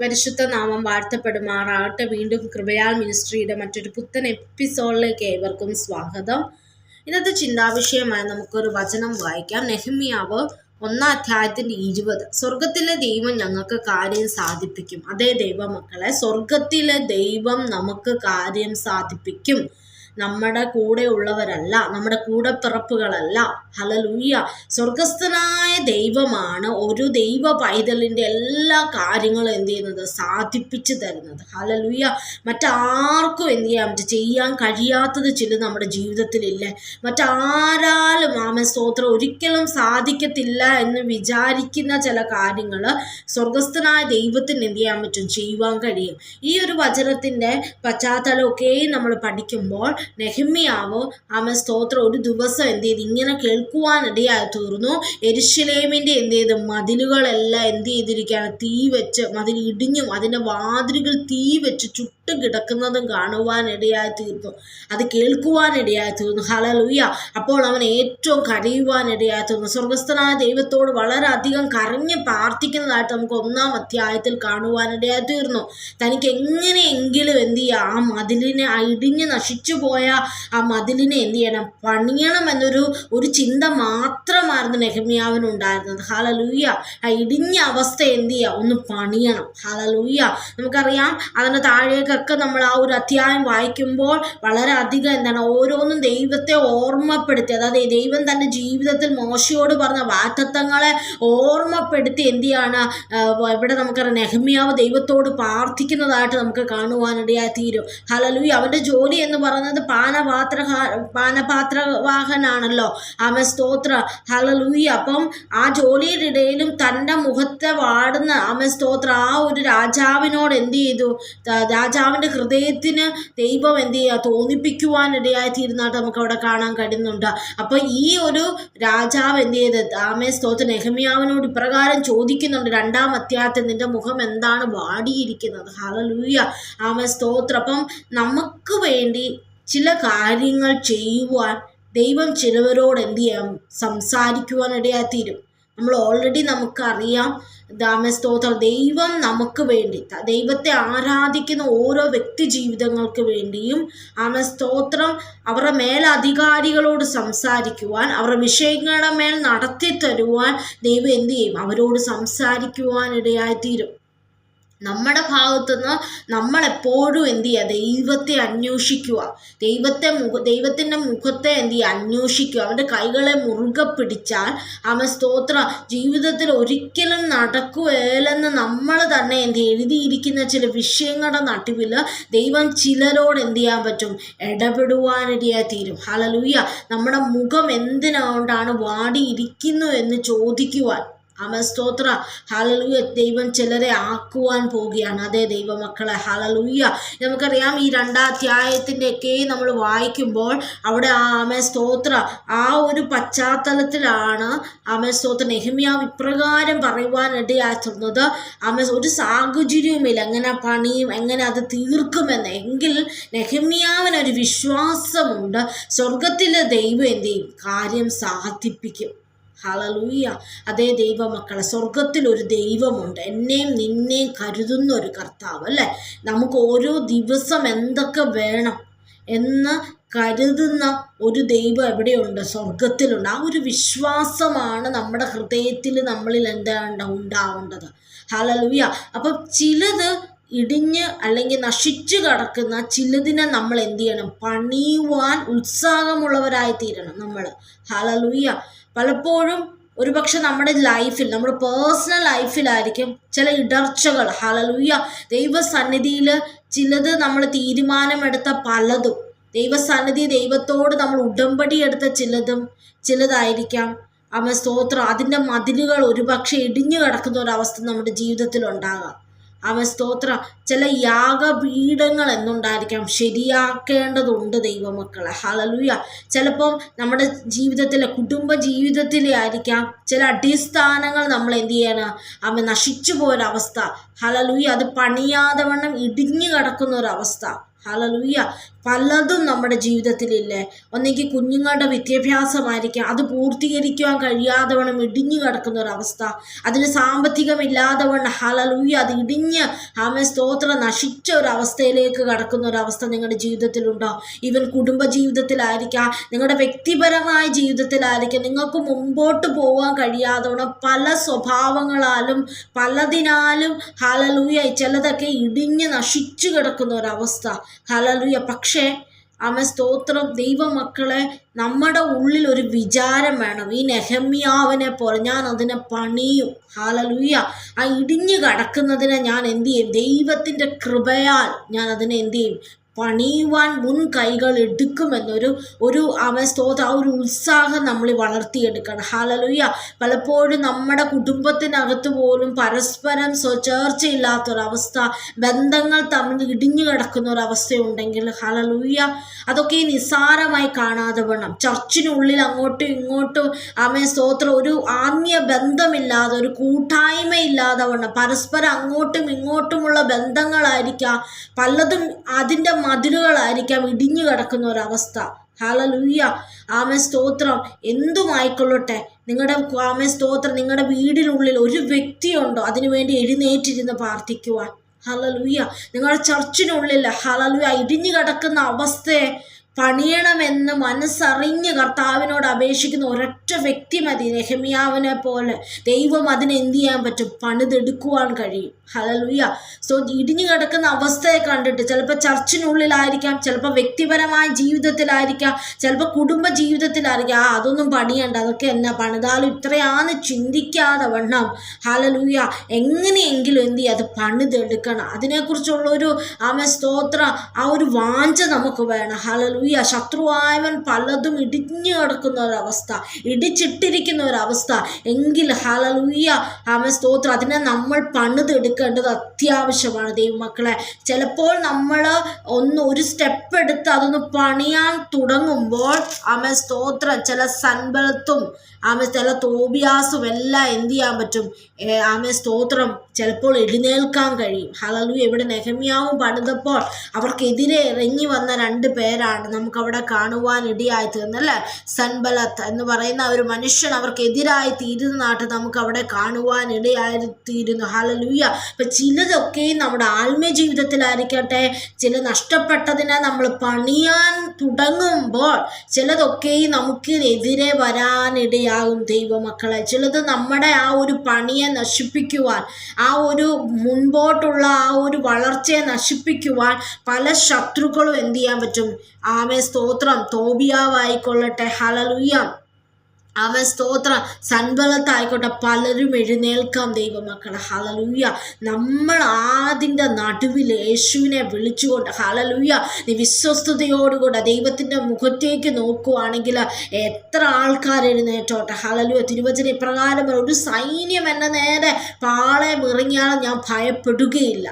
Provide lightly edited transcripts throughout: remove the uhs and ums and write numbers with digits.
പരിശുദ്ധ നാമം വാഴ്ത്തപ്പെടുമാറാകട്ടെ. വീണ്ടും കൃപയാൽ മിനിസ്ട്രിയുടെ മറ്റൊരു പുത്തൻ എപ്പിസോഡിലേക്ക് ഏവർക്കും സ്വാഗതം. ഇന്നത്തെ ചിന്താവിഷയമായി നമുക്കൊരു വചനം വായിക്കാം. നെഹമ്യാവ് 1:20. സ്വർഗത്തിലെ ദൈവം ഞങ്ങൾക്ക് കാര്യം സാധിപ്പിക്കും. അതേ ദൈവമക്കളെ, സ്വർഗത്തിലെ ദൈവം നമുക്ക് കാര്യം സാധിപ്പിക്കും. നമ്മുടെ കൂടെ ഉള്ളവരല്ല, നമ്മുടെ കൂടപ്പിറപ്പുകളല്ല. ഹല്ലേലൂയ. സ്വർഗസ്ഥനായ ദൈവമാണ് ഒരു ദൈവ പൈതലിൻ്റെ എല്ലാ കാര്യങ്ങളും എന്ത് ചെയ്യുന്നത്, സാധിപ്പിച്ചു തരുന്നത്. ഹല്ലേലൂയ. മറ്റാർക്കും എന്ത് ചെയ്യാൻ കഴിയാത്തത് ചില നമ്മുടെ ജീവിതത്തിലില്ലേ? മറ്റാരാലും സ്തോത്രം ഒരിക്കലും സാധിക്കത്തില്ല എന്ന് വിചാരിക്കുന്ന ചില കാര്യങ്ങൾ സ്വർഗസ്ഥനായ ദൈവത്തിന് എന്ത് ചെയ്യാൻ പറ്റും, ചെയ്യുവാൻ കഴിയും. ഈ ഒരു വചനത്തിൻ്റെ പശ്ചാത്തലമൊക്കെയും നമ്മൾ പഠിക്കുമ്പോൾ നെഹമ്യാവ് സ്തോത്രം ഒരു ദിവസം എന്ത് ചെയ്ത് ഇങ്ങനെ കേൾക്കുവാനിടയായി തീർന്നു. യെരൂശലേമിൻ്റെ എന്ത് ചെയ്ത് മതിലുകളെല്ലാം എന്ത് ചെയ്തിരിക്കുകയാണ്, തീ വെച്ച് മതിൽ ഇടിഞ്ഞും അതിൻ്റെ വാതിലുകൾ തീ വെച്ച് ചുട്ടും കിടക്കുന്നതും കാണുവാനിടയായി തീർന്നു. അത് കേൾക്കുവാനിടയായി തീർന്നു. ഹല്ലേലൂയ. അപ്പോൾ അവൻ ഏറ്റവും കരയുവാനിടയായി തീർന്നു. സ്വർഗസ്ഥനായ ദൈവത്തോട് വളരെയധികം കരഞ്ഞ് പ്രാർത്ഥിക്കുന്നതായിട്ട് നമുക്ക് 1-ാം അധ്യായത്തിൽ കാണുവാനിടയായി തീർന്നു. തനിക്ക് എങ്ങനെയെങ്കിലും എന്ത് ചെയ്യുക, ആ മതിലിനെ, ആ ഇടിഞ്ഞ് നശിച്ചു പോയ ആ മതിലിനെ എന്ത് ചെയ്യണം, പണിയണം എന്നൊരു ചിന്ത മാത്രമായിരുന്നു നെഹമ്യാവിനുണ്ടായിരുന്നത്. ഹല്ലേലൂയ. ആ ഇടിഞ്ഞ അവസ്ഥ എന്ത് ചെയ്യുക, ഒന്ന് പണിയണം. ഹല്ലേലൂയ. നമുക്കറിയാം, അതിന് താഴേക്കൊക്കെ നമ്മൾ ആ ഒരു അധ്യായം വായിക്കുമ്പോൾ വളരെയധികം ഓരോന്നും ദൈവത്തെ ഓർമ്മപ്പെടുത്തി, അതായത് ദൈവം തൻ്റെ ജീവിതത്തിൽ മോശയോട് പറഞ്ഞ വാഗ്ദത്തങ്ങളെ ഓർമ്മപ്പെടുത്തി എന്ത് ചെയ്യാണ്, ഇവിടെ നമുക്കറിയാം നെഹമ്യാവ് ദൈവത്തോട് പ്രാർത്ഥിക്കുന്നതായിട്ട് നമുക്ക് കാണുവാനിടയായി തീരും. ഹല്ലേലൂയ. അവൻ്റെ ജോലി എന്ന് പറയുന്നത് പാനപാത്രവാഹനാണല്ലോ. സ്തോത്ര. ഹല്ലേലൂയ. അപ്പം ആ ജോലിയുടെ ഇടയിലും തൻ്റെ മുഖത്തെ വാടുന്ന സ്തോത്ര ആ ഒരു രാജാവിനോട് എന്ത് ചെയ്തു, രാജാവിൻ്റെ ഹൃദയത്തിന് ദൈവം എന്ത് ചെയ്യുക, തോന്നിപ്പിക്കുവാനിടയായി തീരുന്നതായിട്ട് നമുക്ക് അവിടെ കാണാൻ കഴിയുന്നുണ്ട്. അപ്പം ഈ ഒരു രാജാവ് എന്ത് ചെയ്ത് സ്തോത്ര നെഹമ്യാവിനോട് ഇപ്രകാരം ചോദിക്കുന്നുണ്ട്, 2-ാം അധ്യായത്തിൽ നിന്റെ മുഖം എന്താണ് വാടിയിരിക്കുന്നത്. ഹല്ലേലൂയ. സ്തോത്ര. അപ്പം നമുക്ക് വേണ്ടി ചില കാര്യങ്ങൾ ചെയ്യുവാൻ ദൈവം ചിലവരോട് എന്ത് ചെയ്യാം, സംസാരിക്കുവാനിടയായി തീരും. നമ്മൾ ഓൾറെഡി നമുക്കറിയാം സ്തോത്രം, ദൈവം നമുക്ക് വേണ്ടി, ദൈവത്തെ ആരാധിക്കുന്ന ഓരോ വ്യക്തി ജീവിതങ്ങൾക്ക് വേണ്ടിയും സ്തോത്രം അവരുടെ മേലധികാരികളോട് സംസാരിക്കുവാൻ, അവരുടെ വിഷയങ്ങളുടെ മേൽ നടത്തി തരുവാൻ ദൈവം എന്ത് ചെയ്യും, അവരോട് സംസാരിക്കുവാനിടയായി തീരും. നമ്മുടെ ഭാഗത്തുനിന്ന് നമ്മളെപ്പോഴും എന്ത് ചെയ്യുക, ദൈവത്തെ അന്വേഷിക്കുക, ദൈവത്തിൻ്റെ മുഖത്തെ എന്ത് ചെയ്യുക, അന്വേഷിക്കുക. അവൻ്റെ കൈകളെ മുറുകെ പിടിച്ചാൽ സ്തോത്ര ജീവിതത്തിൽ ഒരിക്കലും നടക്കുകയില്ലെന്ന് നമ്മൾ തന്നെ എഴുതിയിരിക്കുന്ന ചില വിഷയങ്ങളുടെ നടുവിൽ ദൈവം ചിലരോട് എന്ത് ചെയ്യാൻ പറ്റും, ഇടപെടുവാനിടയായി തീരും. ഹല്ലേലൂയ. നമ്മുടെ മുഖം എന്തിനാണ്ടാണ് വാടിയിരിക്കുന്നു എന്ന് ചോദിക്കുവാൻ സ്തോത്ര. ഹല്ലേലൂയ. ദൈവം ചിലരെ ആക്കുവാൻ പോവുകയാണ്. അതേ ദൈവമക്കളെ. ഹല്ലേലൂയ. നമുക്കറിയാം, ഈ 2-ാം അധ്യായത്തിൻ്റെ ഒക്കെ നമ്മൾ വായിക്കുമ്പോൾ അവിടെ സ്തോത്ര ആ ഒരു പശ്ചാത്തലത്തിലാണ് സ്തോത്ര നെഹമ്യാവ് ഇപ്രകാരം പറയുവാനിടയായി തീർന്നത്. ഒരു സാഹചര്യവുമില്ല എങ്ങനെ പണിയും, എങ്ങനെ അത് തീർക്കുമെന്ന്. എങ്കിൽ നെഹമ്യാവിനൊരു വിശ്വാസമുണ്ട്, സ്വർഗത്തിലെ ദൈവം എന്ത് ചെയ്യും, കാര്യം സാധിപ്പിക്കും. ഹല്ലേലൂയ. അതേ ദൈവമക്കളെ, സ്വർഗത്തിൽ ഒരു ദൈവമുണ്ട്, എന്നെയും നിന്നെയും കരുതുന്ന ഒരു കർത്താവ്, അല്ലേ? നമുക്ക് ഓരോ ദിവസം എന്തൊക്കെ വേണം എന്ന് കരുതുന്ന ഒരു ദൈവം എവിടെയുണ്ട്, സ്വർഗത്തിലുണ്ട്. ആ ഒരു വിശ്വാസമാണ് നമ്മുടെ ഹൃദയത്തിൽ നമ്മളിൽ ഉണ്ടാവേണ്ടത്. ഹല്ലേലൂയ. അപ്പം ചിലത് ഇടിഞ്ഞ് അല്ലെങ്കിൽ നശിച്ചു കിടക്കുന്ന ചിലതിനെ നമ്മൾ എന്ത് ചെയ്യണം, പണിയുവാൻ ഉത്സാഹമുള്ളവരായി തീരണം നമ്മൾ. ഹല്ലേലൂയ. പലപ്പോഴും ഒരുപക്ഷെ നമ്മുടെ ലൈഫിൽ, നമ്മുടെ പേഴ്സണൽ ലൈഫിലായിരിക്കും ചില ഇടർച്ചകൾ. ഹല്ലേലൂയ. ദൈവസന്നിധിയിൽ ചിലത് നമ്മൾ തീരുമാനമെടുത്ത പലതും, ദൈവസന്നിധി ദൈവത്തോട് നമ്മൾ ഉടമ്പടി എടുത്ത ചിലതായിരിക്കാം സ്തോത്രം. അതിൻ്റെ മതിലുകൾ ഒരുപക്ഷെ ഇടിഞ്ഞു കിടക്കുന്ന ഒരവസ്ഥ നമ്മുടെ ജീവിതത്തിൽ ഉണ്ടാകാം. സ്തോത്രം. ചില യാഗപീഠങ്ങൾ എന്നുണ്ടായിരിക്കാം ശരിയാക്കേണ്ടതുണ്ട് ദൈവമക്കളെ. ഹല്ലേലൂയ. ചിലപ്പം നമ്മുടെ ജീവിതത്തിലെ, കുടുംബ ജീവിതത്തിലെ ആയിരിക്കാം ചില അടിസ്ഥാനങ്ങൾ നമ്മൾ എന്ത് ചെയ്യണം, നശിച്ചു പോയൊരവസ്ഥ. ഹല്ലേലൂയ. അത് പണിയാതെ വണ്ണം ഇടിഞ്ഞു കിടക്കുന്ന ഒരവസ്ഥ. ഹല്ലേലൂയ. പലതും നമ്മുടെ ജീവിതത്തിലില്ലേ. ഒന്നെങ്കിൽ കുഞ്ഞുങ്ങളുടെ വിദ്യാഭ്യാസമായിരിക്കാം, അത് പൂർത്തീകരിക്കുവാൻ കഴിയാതെ വണ്ണം ഇടിഞ്ഞു കിടക്കുന്ന ഒരവസ്ഥ. അതിന് സാമ്പത്തികമില്ലാതെ വണ്ണം ഹല്ലേലൂയ അത് ഇടിഞ്ഞ് സ്തോത്രം നശിച്ച ഒരവസ്ഥയിലേക്ക് കടക്കുന്ന ഒരവസ്ഥ നിങ്ങളുടെ ജീവിതത്തിലുണ്ടോ? ഈവൻ കുടുംബ ജീവിതത്തിലായിരിക്കാം, നിങ്ങളുടെ വ്യക്തിപരമായ ജീവിതത്തിലായിരിക്കാം. നിങ്ങൾക്ക് മുമ്പോട്ട് പോകാൻ കഴിയാതെ വണ്ണം പല സ്വഭാവങ്ങളാലും പലതിനാലും ഹല്ലേലൂയ ചിലതൊക്കെ ഇടിഞ്ഞ് നശിച്ചു കിടക്കുന്ന ഒരവസ്ഥ. ഹല്ലേലൂയ. പക്ഷേ സ്തോത്രം, ദൈവമക്കളെ, നമ്മുടെ ഉള്ളിൽ ഒരു വിചാരം വേണം. ഈ നെഹമ്യാവിനെ പോലെ ഞാൻ അതിനെ പണിയും. ഹല്ലേലൂയ. ആ ഇടിഞ്ഞു കിടക്കുന്നതിനെ ഞാൻ എന്തു ചെയ്യും? ദൈവത്തിൻ്റെ കൃപയാൽ ഞാൻ അതിനെ എന്തു ചെയ്യും? പണിയുവാൻ മുൻകൈകൾ എടുക്കുമെന്നൊരു സ്തോത്രം, ആ ഒരു ഉത്സാഹം നമ്മൾ വളർത്തിയെടുക്കണം. ഹല്ലേലൂയ. പലപ്പോഴും നമ്മുടെ കുടുംബത്തിനകത്ത് പോലും പരസ്പരം ചേർച്ചയില്ലാത്തൊരവസ്ഥ, ബന്ധങ്ങൾ തമ്മിൽ ഇടിഞ്ഞു കിടക്കുന്ന ഒരവസ്ഥയുണ്ടെങ്കിൽ ഹല്ലേലൂയ അതൊക്കെ ഈ നിസ്സാരമായി കാണാതെ വേണം. ചർച്ചിനുള്ളിൽ അങ്ങോട്ടും ഇങ്ങോട്ടും സ്തോത്രം ഒരു ആത്മീയ ബന്ധമില്ലാതെ, ഒരു കൂട്ടായ്മയില്ലാതെ വേണം, പരസ്പരം അങ്ങോട്ടും ഇങ്ങോട്ടുമുള്ള ബന്ധങ്ങളായിരിക്കാം, പലതും അതിൻ്റെ മതിലുകളായിരിക്കാം ഇടിഞ്ഞു കിടക്കുന്ന ഒരവസ്ഥ. ഹല്ലേലൂയ. സ്തോത്രം. എന്തുമായിക്കൊള്ളട്ടെ, നിങ്ങളുടെ സ്തോത്രം, നിങ്ങളുടെ വീടിനുള്ളിൽ ഒരു വ്യക്തിയുണ്ടോ അതിനുവേണ്ടി എഴുന്നേറ്റിരുന്ന് പ്രാർത്ഥിക്കുവാൻ? ഹല്ലേലൂയ. നിങ്ങളുടെ ചർച്ചിനുള്ളിൽ ഹല്ലേലൂയ ഇടിഞ്ഞു കിടക്കുന്ന അവസ്ഥയെ പണിയണമെന്ന് മനസ്സറിഞ്ഞ് കർത്താവിനോട് അപേക്ഷിക്കുന്ന ഒരൊറ്റ വ്യക്തി മതി. നെഹമ്യാവിനെ പോലെ ദൈവം അതിനെ എന്ത് ചെയ്യാൻ പറ്റും? പണിതെടുക്കുവാൻ കഴിയും. ഹല്ലേലൂയ. ഇടിഞ്ഞു കിടക്കുന്ന അവസ്ഥയെ കണ്ടിട്ട് ചിലപ്പോൾ ചർച്ചിനുള്ളിലായിരിക്കാം, ചിലപ്പോൾ വ്യക്തിപരമായ ജീവിതത്തിലായിരിക്കാം, ചിലപ്പോൾ കുടുംബ ജീവിതത്തിലായിരിക്കാം. അതൊന്നും പണിയണ്ട, അതൊക്കെ എന്നാ പണിതാലും ഇത്രയാന്ന് ചിന്തിക്കാതെ വണ്ണം ഹല്ലേലൂയ എങ്ങനെയെങ്കിലും എന്ത് ചെയ്യുക? അത് പണിതെടുക്കണം. അതിനെക്കുറിച്ചുള്ളൊരു സ്തോത്രം, ആ ഒരു വാഞ്ച നമുക്ക് വേണം. ഹല്ലേലൂയ. ശത്രുവായവൻ പലതും ഇടിഞ്ഞു കിടക്കുന്ന ഒരവസ്ഥ, ഇടിച്ചിട്ടിരിക്കുന്ന ഒരവസ്ഥ എങ്കിൽ ഹല്ലേലൂയ സ്തോത്രം അതിനെ നമ്മൾ പണിതെടുക്കേണ്ടത് അത്യാവശ്യമാണ്. ദൈവമക്കളെ, ചിലപ്പോൾ നമ്മൾ ഒരു സ്റ്റെപ്പ് എടുത്ത് അതൊന്ന് പണിയാൻ തുടങ്ങുമ്പോൾ സ്തോത്രം ചില സൻബലത്തും ചില തോബിയാസും എല്ലാം എന്ത് ചെയ്യാൻ പറ്റും? സ്തോത്രം ചിലപ്പോൾ എഴുന്നേൽക്കാൻ കഴിയും. ഹല്ലേലൂയ. ഇവിടെ നെഹമ്യാവും പണിതപ്പോൾ അവർക്കെതിരെ ഇറങ്ങി വന്ന 2 പേരാണ് നമുക്കവിടെ കാണുവാൻ ഇടയായി തീർന്നല്ലേ. സൻബലത്ത് എന്ന് പറയുന്ന ഒരു മനുഷ്യൻ അവർക്കെതിരായി തീരുന്നതായിട്ട് നമുക്ക് അവിടെ കാണുവാൻ ഇടയായിത്തീരുന്നു. ഹല്ലേലൂയ. അപ്പം ചിലതൊക്കെയും നമ്മുടെ ആത്മീയ ജീവിതത്തിലായിരിക്കട്ടെ, ചില നഷ്ടപ്പെട്ടതിനെ നമ്മൾ പണിയാൻ തുടങ്ങുമ്പോൾ ചിലതൊക്കെയും നമുക്ക് എതിരെ വരാനിടയാകും. ദൈവമക്കളെ, ചിലത് നമ്മുടെ ആ ഒരു പണിയെ നശിപ്പിക്കുവാൻ, ആ ഒരു മുൻപോട്ടുള്ള ആ ഒരു വളർച്ചയെ നശിപ്പിക്കുവാൻ പല ശത്രുക്കളും എന്ത് ചെയ്യാൻ പറ്റും? സ്തോത്രം. തോബിയാവായിക്കൊള്ളട്ടെ, ഹല്ലേലൂയ സ്തോത്രം, സൻബലത്തായിക്കോട്ടെ, പലരും എഴുന്നേൽക്കാം. ദൈവമക്കളെ, ഹല്ലേലൂയ. നമ്മൾ അതിൻ്റെ നടുവിൽ യേശുവിനെ വിളിച്ചുകൊണ്ട് ഹല്ലേലൂയ നീ വിശ്വസ്തയോടുകൂടെ ദൈവത്തിൻ്റെ മുഖത്തേക്ക് നോക്കുവാണെങ്കിൽ എത്ര ആൾക്കാർ എഴുന്നേറ്റോട്ടെ. ഹല്ലേലൂയ. തിരുവചനം ഇപ്രകാരം, ഒരു സൈന്യം എൻ്റെ നേരെ പാളയം ഇറങ്ങിയാലും ഞാൻ ഭയപ്പെടുകയില്ല.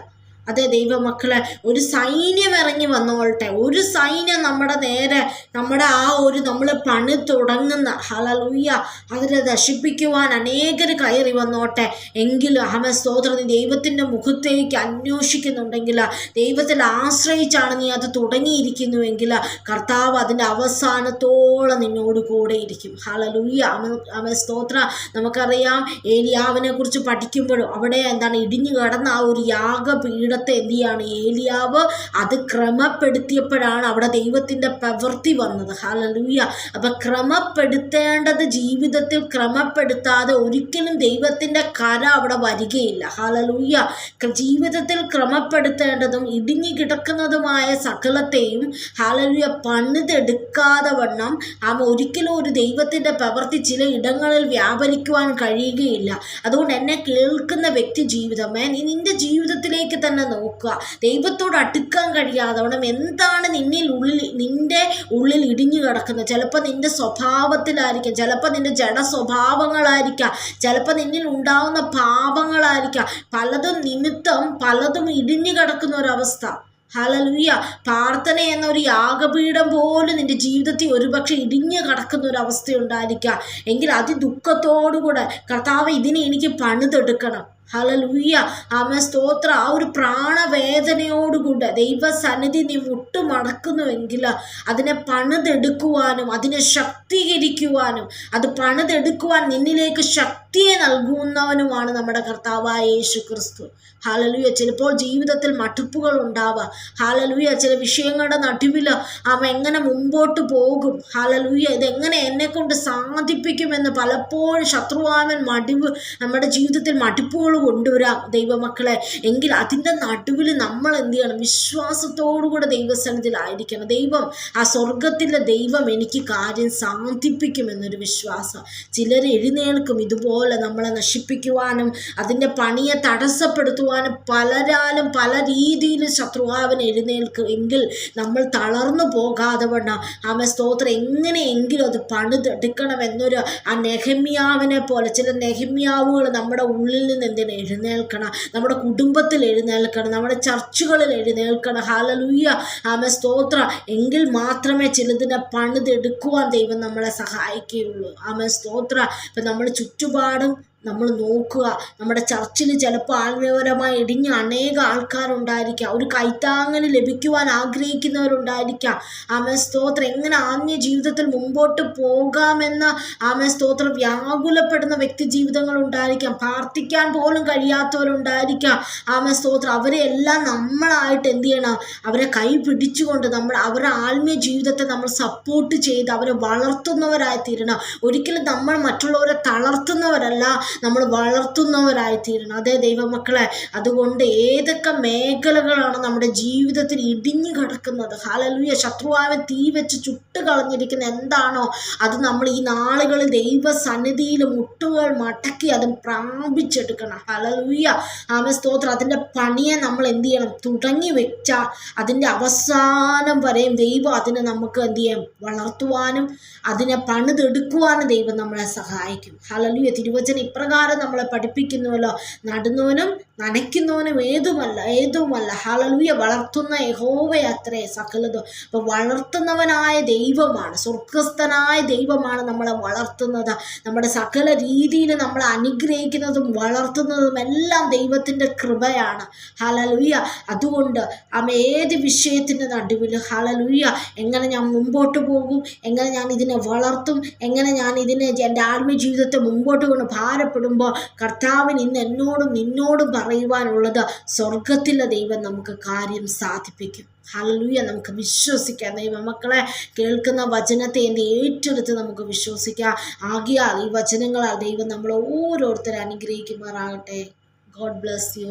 അതെ ദൈവമക്കളെ, ഒരു സൈന്യം ഇറങ്ങി വന്നോട്ടെ, ഒരു സൈന്യം നമ്മുടെ നേരെ, നമ്മുടെ ആ ഒരു നമ്മൾ പണി തുടങ്ങുന്ന ഹല്ലേലൂയ അതിനെ നശിപ്പിക്കുവാൻ അനേകർ കയറി വന്നോട്ടെ. എങ്കിലും സ്തോത്രം, നീ ദൈവത്തിൻ്റെ മുഖത്തേക്ക് അന്വേഷിക്കുന്നുണ്ടെങ്കിൽ, ദൈവത്തിൽ ആശ്രയിച്ചാണ് നീ അത് തുടങ്ങിയിരിക്കുന്നുവെങ്കിൽ കർത്താവ് അതിൻ്റെ അവസാനത്തോളം നിന്നോട് കൂടെ ഇരിക്കും. ഹല്ലേലൂയ. സ്തോത്രം. നമുക്കറിയാം, ഏലിയാവിനെ കുറിച്ച് പഠിക്കുമ്പോഴും അവിടെ എന്താണ് ഇടിഞ്ഞു കിടന്ന ആ ഒരു യാഗപീഠത്തെ എന്ത് ചെയ്യാണ്? ഏലിയാവ് അത് ക്രമപ്പെടുത്തിയപ്പോഴാണ് അവിടെ ദൈവത്തിൻ്റെ പ്രവൃത്തി വന്നത്. ഹല്ലേലൂയ. അപ്പം ക്രമപ്പെടുത്തേണ്ടത് ജീവിതത്തിൽ ക്രമപ്പെടുത്താതെ ഒരിക്കലും ദൈവത്തിൻ്റെ കര അവിടെ വരികയില്ല. ഹല്ലേലൂയ. ജീവിതത്തിൽ ക്രമപ്പെടുത്തേണ്ടതും ഇടിഞ്ഞു കിടക്കുന്നതുമായ സകലത്തെയും ഹല്ലേലൂയ പണിതെടുക്കാതെ വണ്ണം ഒരിക്കലും ഒരു ദൈവത്തിൻ്റെ പ്രവൃത്തി ചില ഇടങ്ങളിൽ വ്യാപരിക്കുവാൻ കഴിയുകയില്ല. അതുകൊണ്ട് എന്നെ കേൾക്കുന്ന വ്യക്തി ജീവിതമേ, നീ നിൻ്റെ ജീവിതത്തിലേക്ക് തന്നെ നോക്കുക. ദൈവത്തോട് അടുക്കാൻ കഴിയാതവണ്ണം എന്താണ് നിന്റെ ഉള്ളിൽ ഇടിഞ്ഞു കിടക്കുന്നത്? ചിലപ്പോൾ നിന്റെ സ്വഭാവത്തിലായിരിക്കാം, ചിലപ്പോൾ നിന്റെ ജഡസ്വഭാവങ്ങളായിരിക്കാം, ചിലപ്പോൾ നിന്നിൽ ഉണ്ടാവുന്ന പാപങ്ങളായിരിക്കാം. പലതും നിമിത്തം പലതും ഇടിഞ്ഞു കിടക്കുന്ന ഒരവസ്ഥ. ഹല്ലേലൂയ. പ്രാർത്ഥന എന്നൊരു യാഗപീഠം പോലും നിന്റെ ജീവിതത്തിൽ ഒരുപക്ഷെ ഇടിഞ്ഞു കിടക്കുന്ന ഒരവസ്ഥ ഉണ്ടായിരിക്കാം. എങ്കിൽ അതിദുഃഖത്തോടുകൂടെ കർത്താവ് ഇതിനെ എനിക്ക് പണിതെടുക്കണം. ഹല്ലേലൂയ. ആമേൻ സ്തോത്രം. ആ ഒരു പ്രാണവേദനയോടുകൂടെ ദൈവസന്നിധി നീ മുട്ടുമടക്കുന്നുവെങ്കിൽ അതിനെ പണിതെടുക്കുവാനും അതിനെ ശക്തീകരിക്കുവാനും അത് പണിതെടുക്കുവാൻ നിന്നിലേക്ക് ശക്തിയെ നൽകുന്നവനുമാണ് നമ്മുടെ കർത്താവായ യേശു ക്രിസ്തു. ഹല്ലേലൂയ. ചിലപ്പോൾ ജീവിതത്തിൽ മടുപ്പുകൾ ഉണ്ടാവാം. ഹല്ലേലൂയ. ചില വിഷയങ്ങളുടെ നടുവിൽ എങ്ങനെ മുമ്പോട്ട് പോകും, ഹല്ലേലൂയ, ഇതെങ്ങനെ എന്നെ കൊണ്ട് സാധിപ്പിക്കുമെന്ന് പലപ്പോഴും ശത്രുവാമൻ നമ്മുടെ ജീവിതത്തിൽ മടുപ്പുകൾ കൊണ്ടുവരാം ദൈവമക്കളെ. എങ്കിൽ അതിൻ്റെ നടുവിൽ നമ്മൾ എന്ത് ചെയ്യണം? വിശ്വാസത്തോടുകൂടെ ദൈവസന്നിധിയിലായിരിക്കണം. ദൈവം, ആ സ്വർഗത്തിലെ ദൈവം എനിക്ക് കാര്യം സാധിപ്പിക്കുമെന്നൊരു വിശ്വാസം. ചിലർ എഴുന്നേൽക്കും ഇതുപോലെ നമ്മളെ നശിപ്പിക്കുവാനും അതിൻ്റെ പണിയെ തടസ്സപ്പെടുത്തുവാനും പലരാലും പല രീതിയിലും ശത്രുവാവൻ എഴുന്നേൽക്കും. എങ്കിൽ നമ്മൾ തളർന്നു പോകാതെ വണ്ണം ആമേൻ സ്തോത്രം എങ്ങനെയെങ്കിലും അത് പണിതെടുക്കണം എന്നൊരു ആ നെഹമ്യാവിനെ പോലെ ചില നെഹമ്യാവുകൾ നമ്മുടെ ഉള്ളിൽ നിന്ന് എന്തിനു എഴുന്നേൽക്കണം, നമ്മുടെ കുടുംബത്തിൽ എഴുന്നേൽക്കണം, നമ്മുടെ ചർച്ചുകളിൽ എഴുന്നേൽക്കണം. ഹല്ലേലൂയ. ആമേൻ സ്തോത്രം. എങ്കിൽ മാത്രമേ ചിലതിനെ പണിതെടുക്കുവാൻ ദൈവം നമ്മളെ സഹായിക്കുകയുള്ളൂ. ആമേൻ സ്തോത്രം. ഇപ്പം നമ്മൾ ചുറ്റുപാടും നമ്മൾ നോക്കുക. നമ്മുടെ ചർച്ചിൽ ചിലപ്പോൾ ആത്മീയപരമായി ഇടിഞ്ഞ അനേക ആൾക്കാരുണ്ടായിരിക്കാം. ഒരു കൈത്താങ്ങൽ ലഭിക്കുവാൻ ആഗ്രഹിക്കുന്നവരുണ്ടായിരിക്കാം. ആമേൻ സ്തോത്രം. എങ്ങനെ ആത്മീയ ജീവിതത്തിൽ മുമ്പോട്ട് പോകാമെന്ന ആമേൻ സ്തോത്രം വ്യാകുലപ്പെടുന്ന വ്യക്തി ജീവിതങ്ങൾ ഉണ്ടായിരിക്കാം. പ്രാർത്ഥിക്കാൻ പോലും കഴിയാത്തവരുണ്ടായിരിക്കാം. ആമേൻ സ്തോത്രം. അവരെ എല്ലാം നമ്മളായിട്ട് എന്ത് ചെയ്യണം? അവരെ കൈ പിടിച്ചുകൊണ്ട് അവരുടെ ആത്മീയ ജീവിതത്തെ നമ്മൾ സപ്പോർട്ട് ചെയ്ത് അവരെ വളർത്തുന്നവരായി തീരണം. ഒരിക്കലും നമ്മൾ മറ്റുള്ളവരെ തളർത്തുന്നവരല്ല, നമ്മൾ വളർത്തുന്നവരായിത്തീരണം. അതേ ദൈവമക്കളെ, അതുകൊണ്ട് ഏതൊക്കെ മേഖലകളാണ് നമ്മുടെ ജീവിതത്തിൽ ഇടിഞ്ഞു കിടക്കുന്നത്, ഹല്ലേലൂയ, ശത്രുവാവൻ തീ വെച്ച് ചുട്ട് കളഞ്ഞിരിക്കുന്ന എന്താണോ അത് നമ്മൾ ഈ നാളുകളിൽ ദൈവസന്നിധിയിൽ മുട്ടുകൾ മടക്കി അത് പ്രാപിച്ചെടുക്കണം. ഹല്ലേലൂയ. ആമേൻ സ്തോത്രം. അതിൻ്റെ പണിയെ നമ്മൾ എന്ത് ചെയ്യണം? തുടങ്ങി വെച്ചാൽ അതിൻ്റെ അവസാനം വരെയും ദൈവം അതിനെ നമുക്ക് എന്ത് ചെയ്യും? വളർത്തുവാനും അതിനെ പണിതെടുക്കുവാനും ദൈവം നമ്മളെ സഹായിക്കും. ഹല്ലേലൂയ. തിരുവചനം ഇപ്രകാരം നമ്മളെ പഠിപ്പിക്കുന്നുവല്ലോ, നടുന്നവനും നനയ്ക്കുന്നവനും ഏതുമല്ല. ഹല്ലേലൂയ. വളർത്തുന്ന യഹോവയത്രേ സകലതും. അപ്പോൾ വളർത്തുന്നവനായ ദൈവമാണ്, സ്വർഗസ്ഥനായ ദൈവമാണ് നമ്മളെ വളർത്തുന്നത്. നമ്മുടെ സകല രീതിയിൽ നമ്മളെ അനുഗ്രഹിക്കുന്നതും വളർത്തുന്നതും എല്ലാം ദൈവത്തിൻ്റെ കൃപയാണ്. ഹല്ലേലൂയ. അതുകൊണ്ട് ഏത് വിഷയത്തിൻ്റെ നടുവിൽ ഹല്ലേലൂയ എങ്ങനെ ഞാൻ മുമ്പോട്ട് പോകും, എങ്ങനെ ഞാൻ ഇതിനെ വളർത്തും, എങ്ങനെ ഞാൻ എൻ്റെ ആത്മീയ ജീവിതത്തെ മുമ്പോട്ട് കൊണ്ട് ഭാരപ്പെടുമ്പോൾ കർത്താവിന് ഇന്ന് എന്നോടും നിന്നോടും പറയുവാനുള്ളത് സ്വർഗത്തിലെ ദൈവം നമുക്ക് കാര്യം സാധിപ്പിക്കും. ഹല്ലേലൂയ. നമുക്ക് വിശ്വസിക്കാം ദൈവമക്കളെ. കേൾക്കുന്ന വചനത്തെ ഏറ്റെടുത്ത് നമുക്ക് വിശ്വസിക്കാം. ആകിയാൽ ഈ വചനങ്ങളാൽ ദൈവം നമ്മളെ ഓരോരുത്തരെ അനുഗ്രഹിക്കുമാറാകട്ടെ. God bless you.